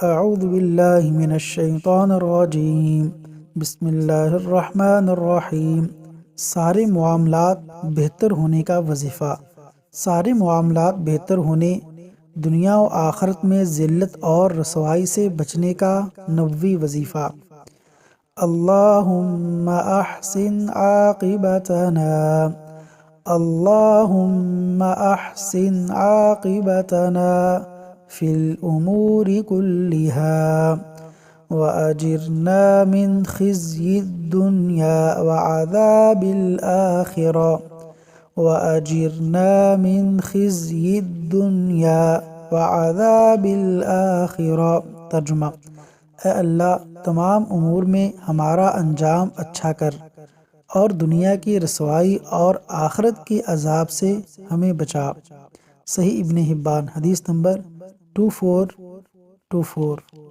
اعوذ باللہ من الشیطان الرجیم بسم اللہ الرحمن الرحیم۔ سارے معاملات بہتر ہونے کا وظیفہ۔ سارے معاملات بہتر ہونے، دنیا و آخرت میں ذلت اور رسوائی سے بچنے کا نبوی وظیفہ۔ اللہم احسن عاقبتنا، اللہم احسن عاقبتنا فی الامور کلہا وأجرنا من خزي الدنيا وعذاب الآخرة وأجرنا من خزي الدنيا وعذاب الآخرة۔ ترجمہ: اے اللہ، تمام امور میں ہمارا انجام اچھا کر اور دنیا کی رسوائی اور آخرت کے عذاب سے ہمیں بچا۔ صحیح ابن حبان، حدیث نمبر 2424۔